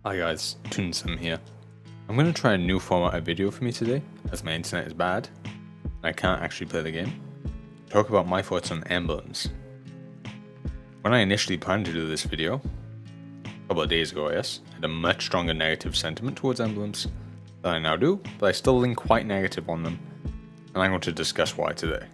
Hi guys, ToonSlim here. I'm going to try a new format of video for me today, as my internet is bad, and I can't actually play the game. Talk about my thoughts on emblems. When I initially planned to do this video, a couple of days ago I guess, I had a much stronger negative sentiment towards emblems than I now do, but I still lean quite negative on them, and I'm going to discuss why today.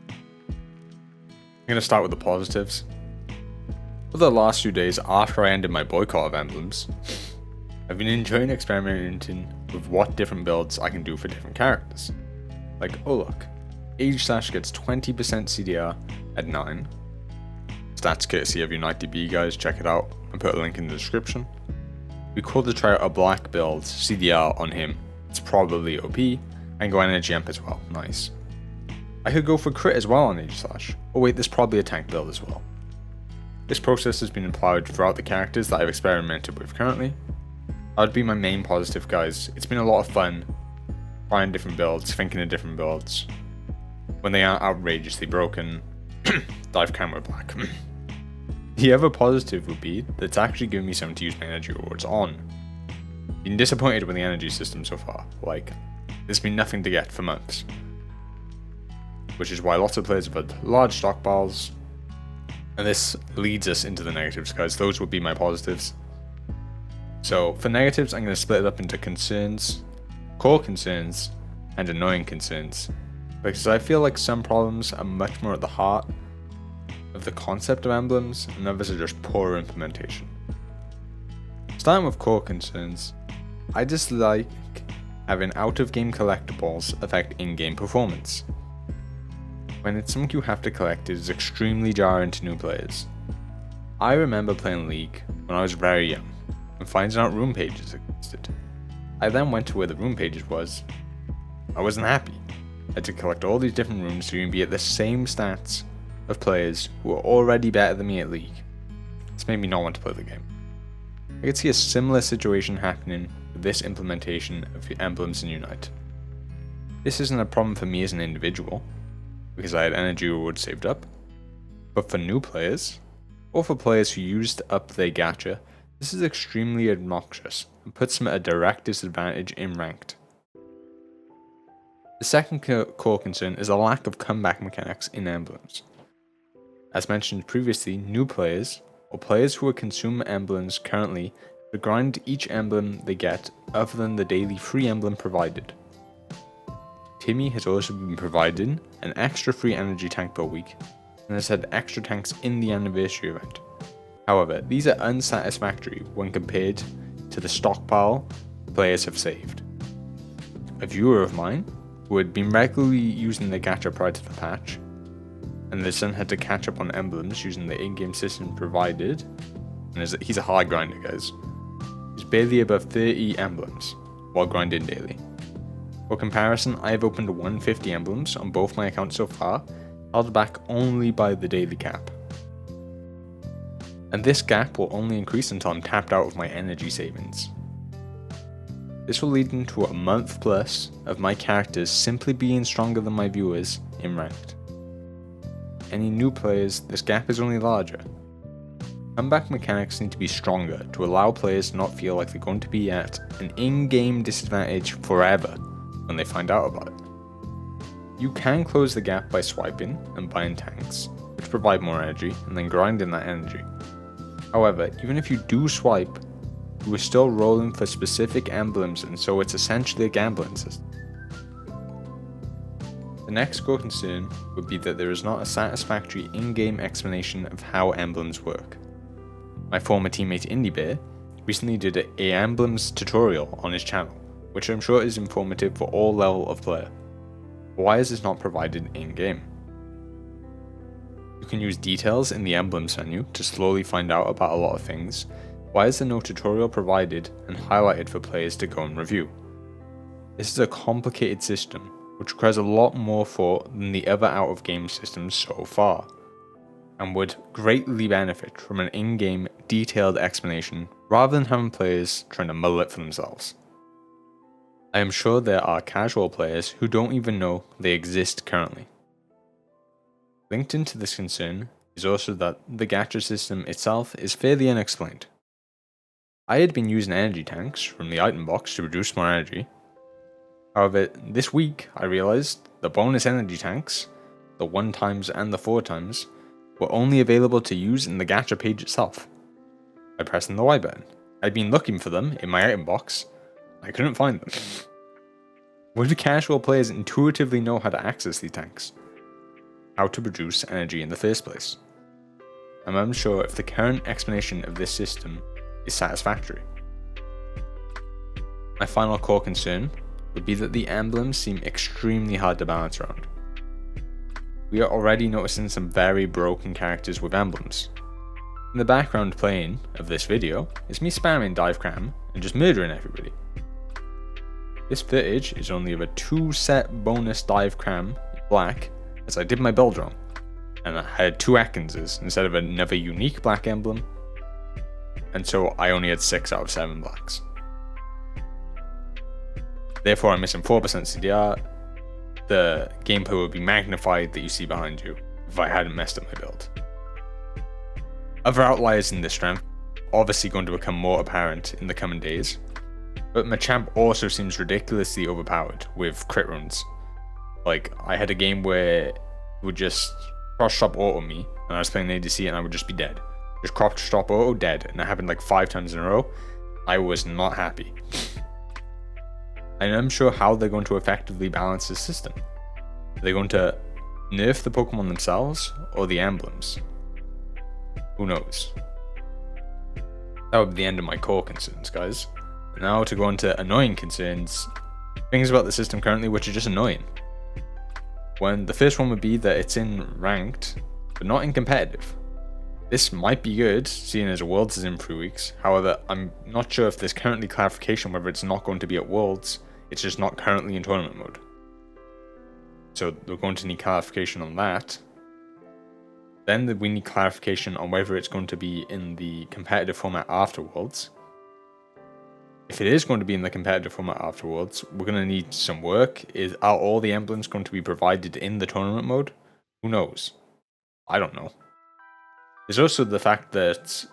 I'm going to start with the positives. For the last few days after I ended my boycott of emblems, I've been enjoying experimenting with what different builds I can do for different characters. Like, oh look, Age gets 20% CDR at 9. Stats courtesy of Unititive guys, check it out, and put a link in the description. We could try out a black build, CDR on him, it's probably OP, and go energy amp as well, nice. I could go for crit as well on Age. Oh wait, there's probably a tank build as well. This process has been applied throughout the characters that I've experimented with currently. That would be my main positive, guys. It's been a lot of fun trying different builds, thinking of different builds. When they aren't outrageously broken, dive camera black. The other positive would be that it's actually given me something to use my energy rewards on. Been disappointed with the energy system so far, like, there's been nothing to get for months. Which is why lots of players have had large stockpiles. And this leads us into the negatives, guys. Those would be my positives. So for negatives, I'm going to split it up into concerns, core concerns, and annoying concerns. Because I feel like some problems are much more at the heart of the concept of emblems, and others are just poor implementation. Starting with core concerns, I dislike having out-of-game collectibles affect in-game performance. When it's something you have to collect, it is extremely jarring to new players. I remember playing League when I was very young, and finding out room pages existed. I then went to where the room pages was. I wasn't happy. I had to collect all these different rooms to even be at the same stats of players who were already better than me at League. This made me not want to play the game. I could see a similar situation happening with this implementation of emblems in Unite. This isn't a problem for me as an individual, because I had energy rewards saved up, but for new players, or for players who used up their gacha, this is extremely obnoxious and puts them at a direct disadvantage in ranked. The second core concern is a lack of comeback mechanics in emblems. As mentioned previously, new players, or players who are consuming emblems currently, to grind each emblem they get other than the daily free emblem provided. Timmy has also been providing an extra free energy tank per week, and has had extra tanks in the anniversary event. However, these are unsatisfactory when compared to the stockpile players have saved. A viewer of mine, who had been regularly using the gacha prior to the patch, and has then had to catch up on emblems using the in-game system provided, and he's a hard grinder, guys. He's barely above 30 emblems while grinding daily. For comparison, I have opened 150 emblems on both my accounts so far, held back only by the daily cap. And this gap will only increase until I'm tapped out of my energy savings. This will lead into a month plus of my characters simply being stronger than my viewers in ranked. Any new players, this gap is only larger. Comeback mechanics need to be stronger to allow players to not feel like they're going to be at an in-game disadvantage forever when they find out about it. You can close the gap by swiping and buying tanks, which provide more energy, and then grinding that energy. However, even if you do swipe, you are still rolling for specific emblems, and so it's essentially a gambling system. The next core concern would be that there is not a satisfactory in-game explanation of how emblems work. My former teammate IndieBear recently did an emblems tutorial on his channel, which I'm sure is informative for all level of player. Why is this not provided in-game? You can use details in the emblems menu to slowly find out about a lot of things. Why is there no tutorial provided and highlighted for players to go and review? This is a complicated system, which requires a lot more thought than the other out-of-game systems so far, and would greatly benefit from an in-game detailed explanation rather than having players trying to muddle it for themselves. I am sure there are casual players who don't even know they exist currently. Linked into this concern is also that the gacha system itself is fairly unexplained. I had been using energy tanks from the item box to produce more energy. However, this week I realized the bonus energy tanks, the 1 times and the 4 times, were only available to use in the gacha page itself. By pressing the Y button. I'd been looking for them in my item box. I couldn't find them. Would casual players intuitively know how to access these tanks? How to produce energy in the first place? I'm unsure if the current explanation of this system is satisfactory. My final core concern would be that the emblems seem extremely hard to balance around. We are already noticing some very broken characters with emblems. In the background playing of this video is me spamming dive cram and just murdering everybody. This footage is only of a 2 set bonus dive cram in black, as I did my build wrong, and I had 2 Atkinses instead of another unique black emblem, and so I only had 6 out of 7 blacks. Therefore I'm missing 4% CDR. The gameplay would be magnified that you see behind you if I hadn't messed up my build. Other outliers in this strength are obviously going to become more apparent in the coming days, but Machamp also seems ridiculously overpowered with crit runes. Like, I had a game where it would just cross-shop auto me, and I was playing ADC and I would just be dead. Just cross-shop auto, dead, and it happened like 5 times in a row. I was not happy. I'm unsure how they're going to effectively balance this system. Are they going to nerf the Pokemon themselves, or the emblems? Who knows? That would be the end of my core concerns, guys. Now to go into annoying concerns, things about the system currently which are just annoying. When the first one would be that it's in ranked, but not in competitive. This might be good, seeing as Worlds is in 3 weeks. However, I'm not sure if there's currently clarification whether it's not going to be at Worlds, it's just not currently in tournament mode. So we're going to need clarification on that. Then we need clarification on whether it's going to be in the competitive format afterwards. If it is going to be in the competitive format afterwards, we're going to need some work. Are all the emblems going to be provided in the tournament mode? Who knows? I don't know. There's also the fact that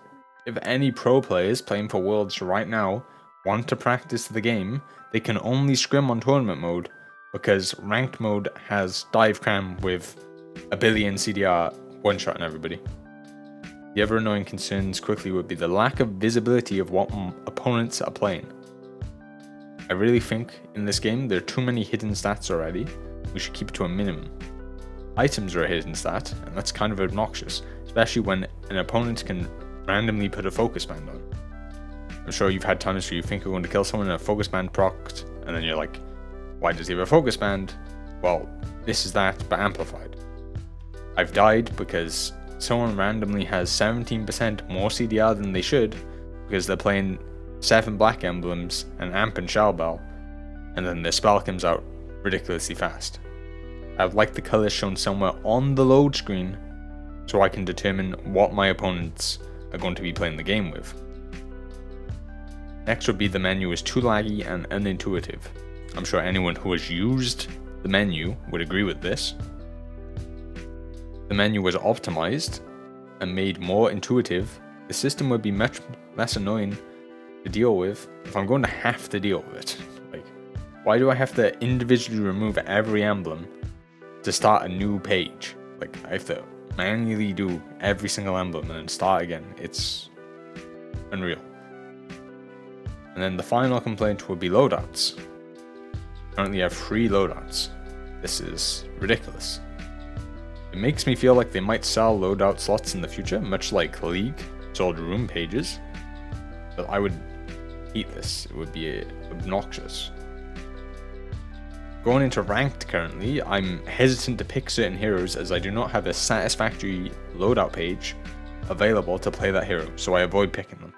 if any pro players playing for Worlds right now want to practice the game, they can only scrim on tournament mode because ranked mode has dive cram with a billion CDR one-shotting everybody. The other annoying concerns quickly would be the lack of visibility of what opponents are playing. I really think in this game there are too many hidden stats already. We should keep it to a minimum. Items are a hidden stat, and that's kind of obnoxious, especially when an opponent can randomly put a focus band on. I'm sure you've had times where you think you're going to kill someone and a focus band procced, and then you're like, why does he have a focus band? Well, this is that, but amplified. I've died because someone randomly has 17% more CDR than they should because they're playing 7 black emblems, an amp and shell bell, and then their spell comes out ridiculously fast. I'd like the colours shown somewhere on the load screen so I can determine what my opponents are going to be playing the game with. Next would be the menu is too laggy and unintuitive. I'm sure anyone who has used the menu would agree with this. The menu was optimized and made more intuitive, the system would be much less annoying to deal with if I'm going to have to deal with it. Like, why do I have to individually remove every emblem to start a new page? Like, I have to manually do every single emblem and then start again. It's unreal. And then the final complaint would be loadouts. Currently I have 3 loadouts. This is ridiculous. It makes me feel like they might sell loadout slots in the future, much like League sold room pages. But I would hate this. It would be obnoxious. Going into ranked currently, I'm hesitant to pick certain heroes as I do not have a satisfactory loadout page available to play that hero, so I avoid picking them.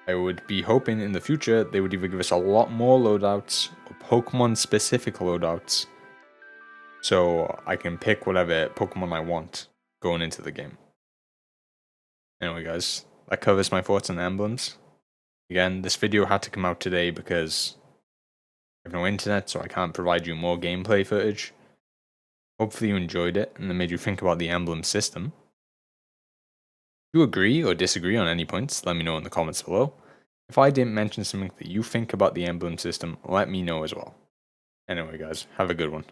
I would be hoping in the future they would either give us a lot more loadouts or Pokemon specific loadouts so I can pick whatever Pokemon I want going into the game. Anyway guys, that covers my thoughts on emblems. Again, this video had to come out today because I have no internet, so I can't provide you more gameplay footage. Hopefully you enjoyed it and it made you think about the emblem system. If you agree or disagree on any points, let me know in the comments below. If I didn't mention something that you think about the emblem system, let me know as well. Anyway guys, have a good one.